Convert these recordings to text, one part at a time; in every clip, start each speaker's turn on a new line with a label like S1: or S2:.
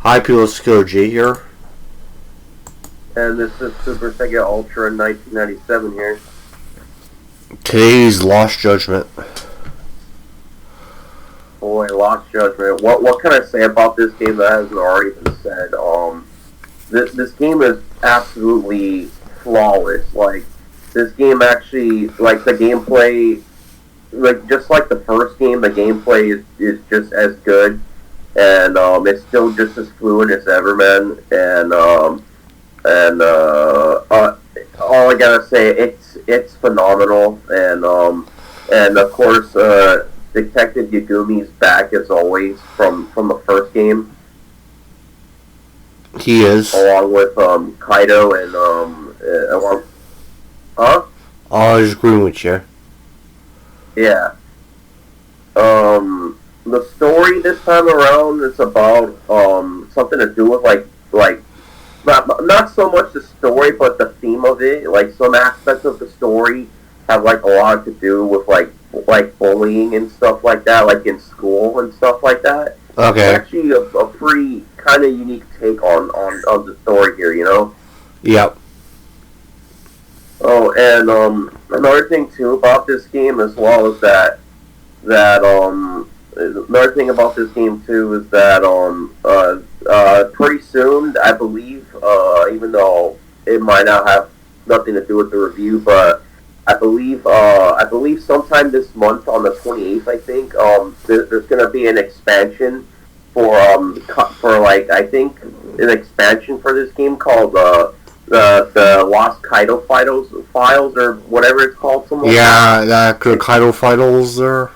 S1: Hi, people. It's J here.
S2: And this is SuperSegaUltra1997 here.
S1: Today's Lost Judgment.
S2: Boy, Lost Judgment. What can I say about this game that hasn't already been said? This game is absolutely flawless. Like, this game actually, like, the gameplay, like, just like the first game, the gameplay is just as good. And it's still just as fluid as ever, man. And all I gotta say, it's phenomenal. And of course, Detective Yagumi's back as always from the first game.
S1: He is.
S2: Along with Kaido and huh?
S1: I was agreeing with you.
S2: Yeah. The story this time around is about something to do with like not so much the story, but the theme of it. Like, some aspects of the story have like a lot to do with like bullying and stuff like that, like in school and stuff like that.
S1: Okay.
S2: It's actually a pretty kind of unique take on the story here, you know?
S1: Yep.
S2: Oh, and another thing too about this game as well is that another thing about this game too is that pretty soon, I believe, even though it might not have nothing to do with the review, but I believe sometime this month on the 28th, I think, there's going to be an expansion for like, I think an expansion for this game called the Lost Kaido files or whatever it's called.
S1: Yeah, that Kaido files there.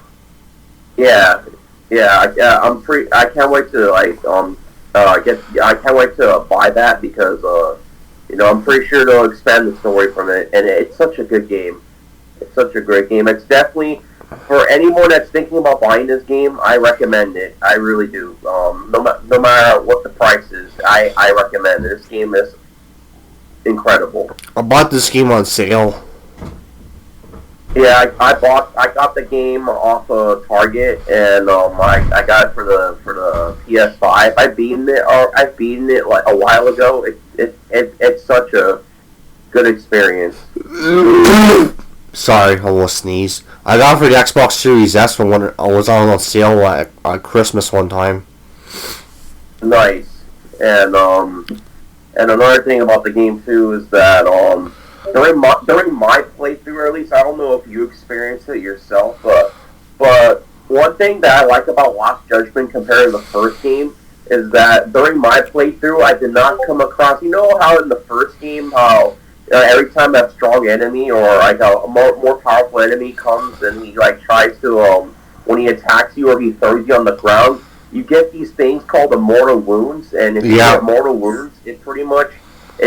S2: Yeah. I can't wait to I can't wait to buy that because I'm pretty sure they'll expand the story from it, and it's such a good game. It's such a great game. It's definitely, for anyone that's thinking about buying this game, I recommend it. I really do. No matter what the price is, I recommend it. This game is incredible.
S1: I bought this game on sale.
S2: Yeah, I got the game off of Target, and I got it for the PS5. I've beaten it like a while ago. It's such a good experience.
S1: Sorry, I almost sneezed. I got it for the Xbox Series S when it was on sale at Christmas one time.
S2: Nice. And another thing about the game too is that during my playthrough, at least, I don't know if you experienced it yourself, but one thing that I like about Lost Judgment compared to the first game is that during my playthrough, I did not come across, you know how in the first game, how every time that strong enemy or like a more powerful enemy comes and he like tries to, when he attacks you or he throws you on the ground, you get these things called immortal wounds, and if you get mortal wounds, it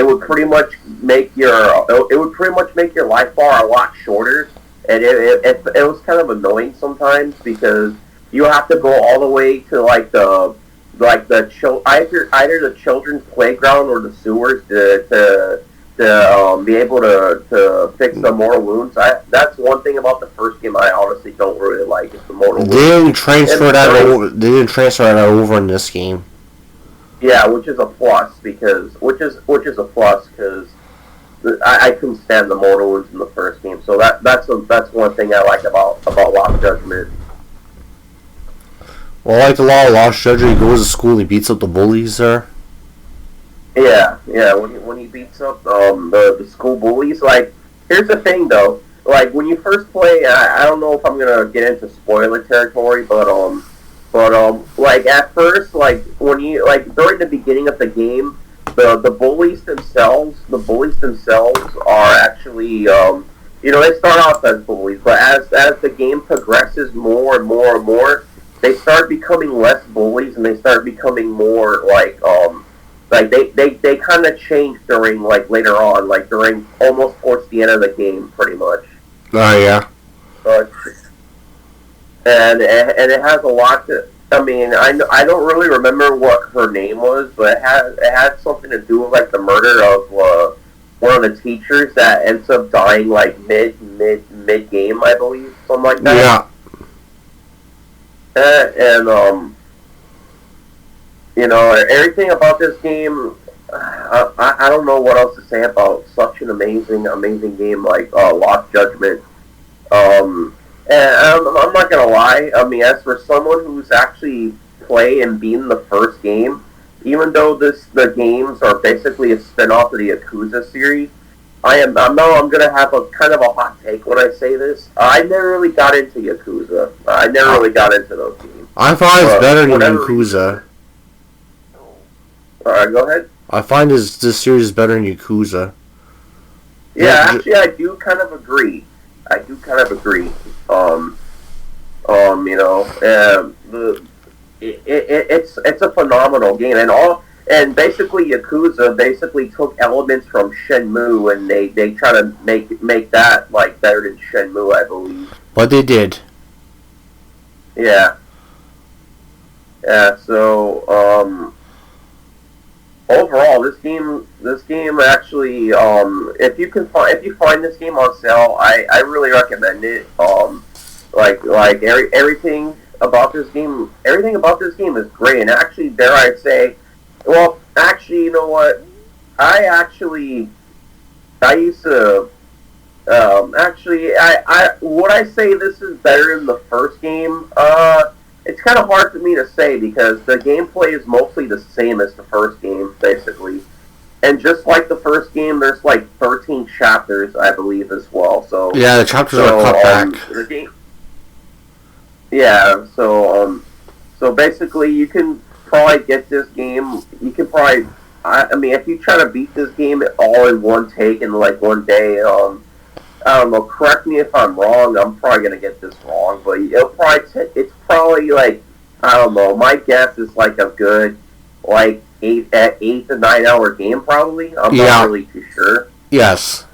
S2: would pretty much make your life bar a lot shorter, and it was kind of annoying sometimes because you have to go all the way to either the children's playground or the sewers to be able to fix the mortal wounds. That's one thing about the first game I honestly don't really like, is the mortal wounds.
S1: They didn't transfer that over in this game.
S2: Yeah, which is a plus because I couldn't stand the mortal wounds in the first game. So that's one thing I like about Lost Judgment.
S1: Well, I like the law of Lost Judgment. He goes to school, he beats up the bullies there.
S2: Yeah. When he beats up the school bullies, like, here's the thing though, like when you first play, I don't know if I'm gonna get into spoiler territory, but like at first, like when you during the beginning of the game, the bullies themselves are actually they start off as bullies, but as the game progresses more and more and more, they start becoming less bullies and they start becoming more they kind of change during later on, during almost towards the end of the game, pretty much.
S1: Oh yeah.
S2: And it has a lot to. I mean, I don't really remember what her name was, but it had something to do with the murder of one of the teachers that ends up dying mid game, I believe, something like that.
S1: Yeah.
S2: And everything about this game. I don't know what else to say about such an amazing game like Lost Judgment. And I'm not gonna lie. I mean, as for someone who's actually played and beaten the first game, even though the games are basically a spin-off of the Yakuza series, I know I'm gonna have a kind of a hot take when I say this. I never really got into Yakuza. I never really got into those games.
S1: I find it's better than Yakuza.
S2: Go ahead.
S1: I find this series is better than Yakuza.
S2: Yeah, actually, I do kind of agree. It's a phenomenal game, and basically Yakuza basically took elements from Shenmue, and they try to make that like better than Shenmue, I believe.
S1: But they did.
S2: Yeah. Yeah. So overall, this game actually, if you find this game on sale, I really recommend it. Everything about this game is great, and actually, dare I say, well, actually, you know what? I used to, would I say this is better than the first game? It's kind of hard for me to say because the gameplay is mostly the same as the first game, basically. And just like the first game, there's like 13 chapters, I believe, as well. So
S1: yeah, the chapters are cut back.
S2: The game, yeah, so basically, you can probably get this game. You can probably, I mean, if you try to beat this game all in one take in like one day, I don't know. Correct me if I'm wrong. I'm probably gonna get this wrong, but it's probably like, I don't know. My guess is like a good like 8 to 9 hour game, probably. I'm not really too sure.
S1: Yes.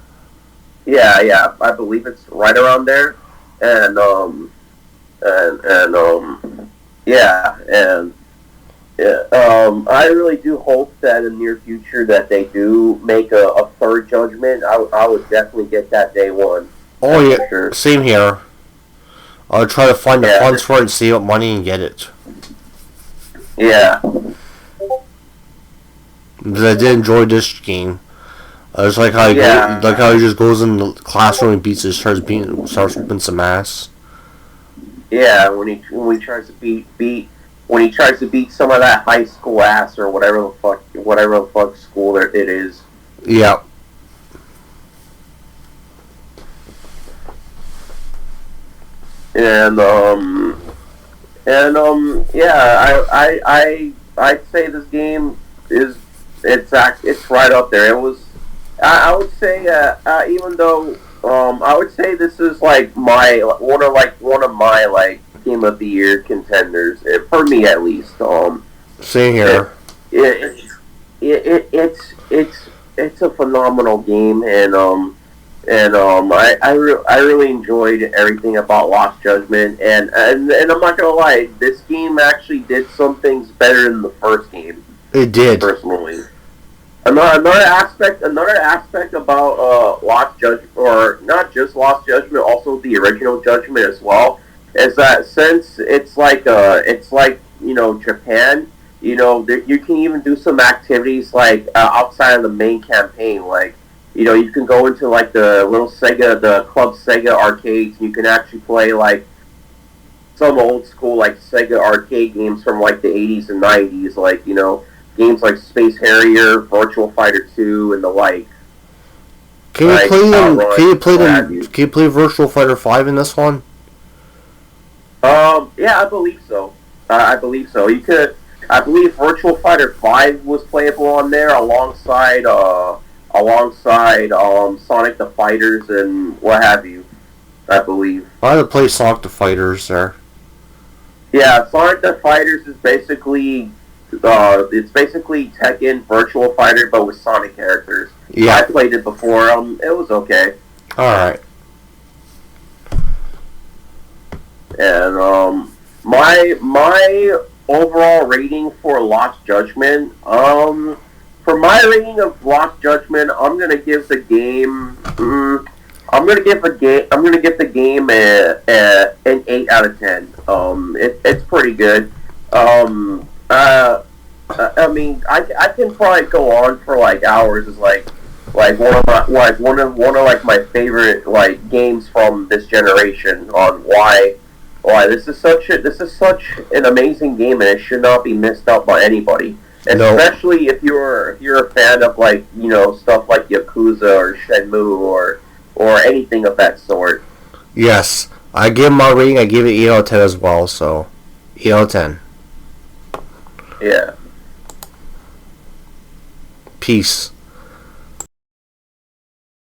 S2: Yeah. I believe it's right around there, and I really do hope that in the near future that they do make a third Judgment. I would definitely get that day one.
S1: Oh yeah, sure. Same here. I'll try to find the funds for it and save up money and get it.
S2: Yeah.
S1: Because I did enjoy this game. It's like how he just goes in the classroom and beats it, starts whipping some ass.
S2: Yeah, when he tries to beat some of that high school ass or whatever the fuck school it is.
S1: Yeah.
S2: I'd say this game it's right up there. It was, I would say, even though I would say this is like one of my like game of the year contenders for me at least.
S1: Same here.
S2: It's a phenomenal game, and I really enjoyed everything about Lost Judgment, and I'm not gonna lie, this game actually did some things better than the first game.
S1: It did.
S2: Personally. Another aspect about Lost Judgment, or not just Lost Judgment, also the original Judgment as well, is that since it's like Japan, you can even do some activities like outside of the main campaign, like you can go into like the Club Sega arcades, and you can actually play like some old school like Sega arcade games from like the 80s and 90s, like games like Space Harrier, Virtual Fighter 2, and the like.
S1: Can you play Virtual Fighter 5 in this one?
S2: Yeah, I believe so. You could. I believe Virtual Fighter 5 was playable on there alongside Sonic the Fighters and what have you. I believe.
S1: I had to play Sonic the Fighters there.
S2: Yeah, Sonic the Fighters is basically Tekken Virtual Fighter, but with Sonic characters.
S1: Yeah,
S2: I played it before. It was okay.
S1: All right.
S2: And my overall rating for Lost Judgment, for my rating of Lost Judgment, I'm gonna give the game. I'm gonna give the game an 8 out of 10. It's pretty good. I mean, I can probably go on for like hours. Is like one of like my favorite like games from this generation on why this is such an amazing game and it should not be missed out by anybody. Especially if you're a fan of like stuff like Yakuza or Shenmue or anything of that sort.
S1: Yes, I give my rating. I give it 8 out of 10 as well. So 8 out of 10.
S2: Yeah.
S1: Peace.